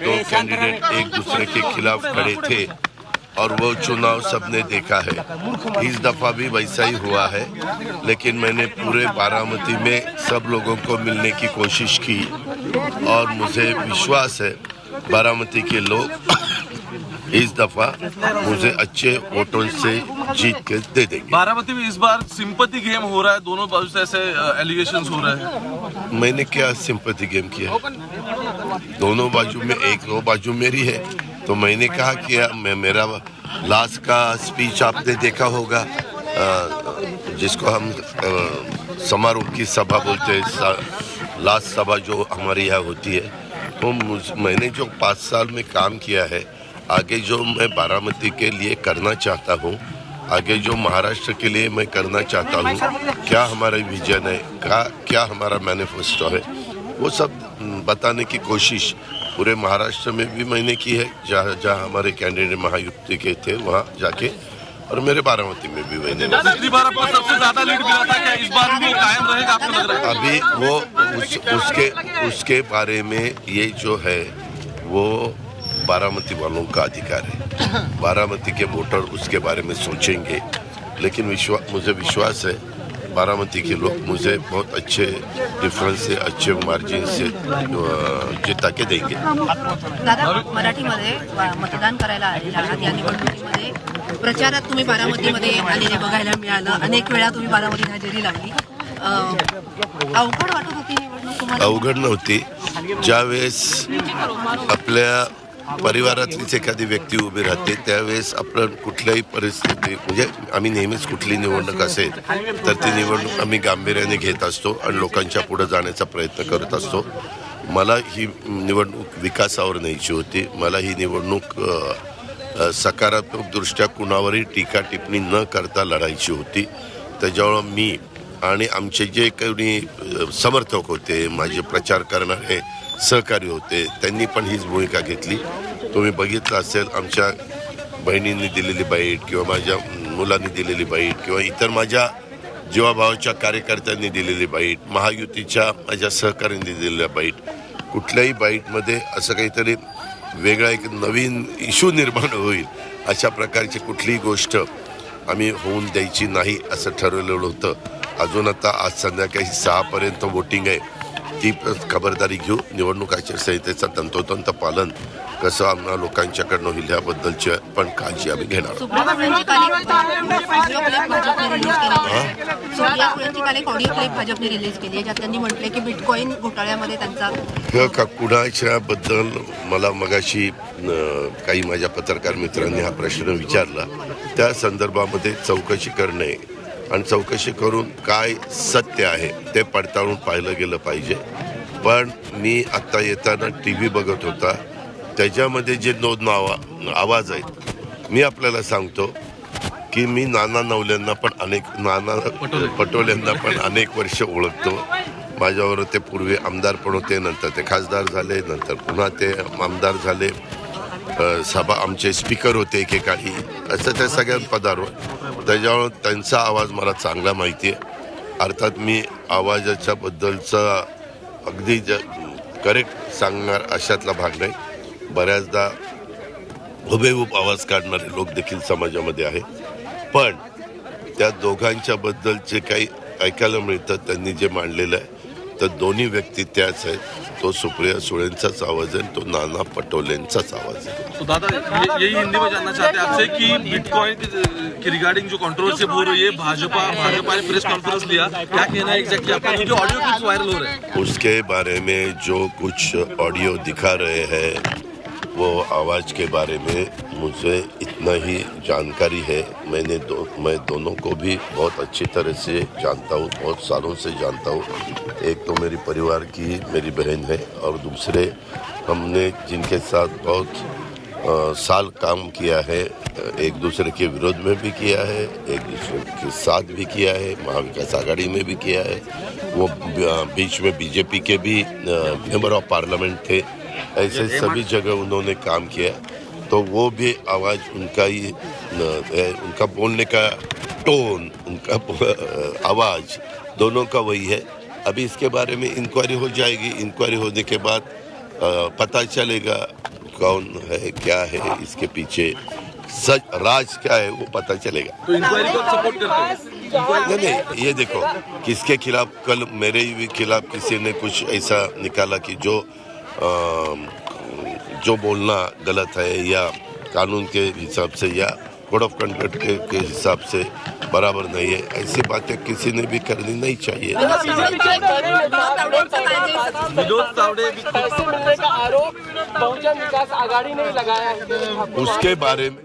दो candidate एक दूसरे के खिलाफ खड़े थे और वो चुनाव सबने देखा है। इस दफा भी वैसा ही हुआ है, लेकिन मैंने पूरे बारामती में सब लोगों को मिलने की कोशिश की और मुझे विश्वास है बारामती के लोग इस दफा मुझे अच्छे वोटों से जीत के दे देंगे। बारामती में इस बार सिंपैथी गेम हो रहा है, दोनों बाजू से ऐसे एलिगेशंस हो रहे हैं। मैंने क्या सिंपैथी गेम किया? दोनों बाजू में एक दो बाजू मेरी है, तो मैंने कहा कि मेरा लास्ट का स्पीच आपने देखा होगा, जिसको हम समारोह की सभा बोलते हैं, लास्ट सभा जो हमारी यहाँ होती है। तो मैंने जो 5 साल में काम किया है, आगे जो मैं बारामती के लिए करना चाहता हूँ, आगे जो महाराष्ट्र के लिए मैं करना चाहता हूँ, क्या हमारा विजन है, क्या हमारा मैनिफेस्टो है, वो सब बताने की कोशिश पूरे महाराष्ट्र में भी मैंने की है। जहाँ हमारे कैंडिडेट महायुति के थे वहाँ जाके, और मेरे बारामती में भी मैंने। पिछली बार आपको सबसे ज्यादा लीड मिला था, क्या इस बार भी वो कायम रहेगा आपको लग रहा है? अभी वो उसके बारे में ये जो है वो बारामती वालों का अधिकार है। बारामती के वोटर उसके बारे में सोचेंगे, लेकिन मुझे विश्वास है बारामती के लोग मुझे बहुत अच्छे डिफरेंस से, अच्छे मार्जिन से जिता के देंगे। दादा, मराठीमध्ये मतदान करायला आलेला आहात, या निवडणुकीमध्ये प्रचारात तुम्ही बारामतीमध्ये आलेले बघायला मिळालं, अनेक वेळा तुम्ही बारामतीत हजेरी लावली। अवघड वाटत होती निवडणूक तुम्हाला? अवघड नव्हती। ज्यावेळेस आपल्या परिवारातलीच एखादी व्यक्ती उभी राहते, त्यावेळेस आपण कुठल्याही परिस्थिती, म्हणजे आम्ही नेहमीच कुठली निवडणूक असेल तर ती निवडणूक आम्ही गांभीर्याने घेत असतो आणि लोकांच्या पुढे जाण्याचा प्रयत्न करत असतो। मला ही निवडणूक विकासावर न्यायची होती। मला ही निवडणूक सकारात्मक दृष्ट्या कुणावरही टीका टिप्पणी न करता लढायची होती। त्याच्यामुळे मी आणि आमचे जे काही समर्थक होते, माझे प्रचार करणारे सहकारी होते, त्यांनी पण हीच भूमिका घेतली। तुम्ही बघितलं असेल आमच्या बहिणींनी दिलेली बाईट किंवा माझ्या मुलांनी दिलेली बाईट किंवा इतर माझ्या जीवाभावाच्या कार्यकर्त्यांनी दिलेली बाईट, महायुतीच्या माझ्या सहकाऱ्यांनी दिलेल्या बाईट, कुठल्याही बाईटमध्ये असं काहीतरी वेगळा एक नवीन इश्यू निर्माण होईल अशा प्रकारची कुठलीही गोष्ट आम्ही होऊन द्यायची नाही असं ठरवलेलं होतं। अजून आता आज संध्याकाळी 6 पर्यंत वोटिंग आहे, ती खबरदारी घेऊ। निवडणूक आचारसंहितेचं तंतोतंत पालन कसं आम्हाला लोकांच्याकडनं होईल याबद्दलची पण काळजी आम्ही घेणार। भाजपने रिलीज केली, ज्यात त्यांनी म्हटले की बिटकॉइन घोटाळ्यामध्ये त्यांचा कुणाच्या बद्दल मला मगाशी काही माझ्या पत्रकार मित्रांनी हा प्रश्न विचारला, त्या संदर्भामध्ये चौकशी करणे आणि चौकशी करून काय सत्य आहे ते पडताळून पाहिलं गेलं पाहिजे। पण मी आत्ता येताना TV बघत होता, त्याच्यामध्ये जे दोन आवाज आहेत, मी आपल्याला सांगतो की मी नाना नवल्यांना पण नाना पटोलेंना पण अनेक वर्ष ओळखतो। माझ्यावर ते पूर्वी आमदार पण होते, नंतर ते खासदार झाले, नंतर पुन्हा ते आमदार झाले, सभा आमचे स्पीकर होते एकेकाळी, असं त्या सगळ्या पदावर। त्याच्यामुळे त्यांचा आवाज मला चांगला माहिती आहे। अर्थात मी आवाजाच्या बद्दलचा अगदी करेक्ट सांगणार अशातला भाग नाही। बऱ्याचदा हुबेहूब आवाज काढणारे लोक देखील समाजामध्ये आहेत, पण त्या दोघांच्या बद्दलचे काही ऐकायला मिळतं त्यांनी जे मांडलेलं आहे, तर दोन्ही व्यक्ती त्याच आहेत। तो सुप्रिया सुळेंचाच आवाज आहे, तो नाना पटोलेंचाच आवाज है। तो दादा यही हिंदी में जानना चाहते हैं आपसे कि बिटकॉइन की रिगार्डिंग जो कंट्रोवर्सी हो रही है, भाजपा ने प्रेस कॉन्फ्रेंस लिया, क्या कहना है एग्जैक्टली आपका? क्योंकि ऑडियो क्लिप्स वायरल हो रहे हैं, उसके बारे में जो कुछ ऑडियो दिखा रहे हैं वो आवाज़ के बारे में मुझे इतना ही जानकारी है। मैं दोनों को भी बहुत अच्छी तरह से जानता हूँ, बहुत सालों से जानता हूँ। एक तो मेरी परिवार की मेरी बहन है, और दूसरे हमने जिनके साथ बहुत साल काम किया है, एक दूसरे के विरोध में भी किया है, एक दूसरे के साथ भी किया है, महाविकास आघाड़ी में भी किया है। वो बीच में बीजेपी के भी मेंबर ऑफ पार्लियामेंट थे। ऐसे सभी जगह उन्होंने काम किया, तो वो भी आवाज़ उनका ही है, उनका बोलने का टोन, उनका आवाज़ दोनों का वही है। अभी इसके बारे में इंक्वायरी हो जाएगी। इंक्वायरी होने के बाद पता चलेगा कौन है, क्या है इसके पीछे, सच राज क्या है वो पता चलेगा। तो इंक्वायरी को आप सपोर्ट करते हैं? नहीं, ये देखो किसके खिलाफ, कल मेरे भी खिलाफ किसी ने कुछ ऐसा निकाला कि जो बोलना गलत है या कानून के हिसाब से या कोड ऑफ कंडक्ट के हिसाब से बराबर नहीं है, ऐसी बातें किसी ने भी करनी नहीं चाहिए। विनोद तावडे पैसे मिलने का आरोप बहुजन विकास आघाड़ी ने लगाया है। उसके बारे में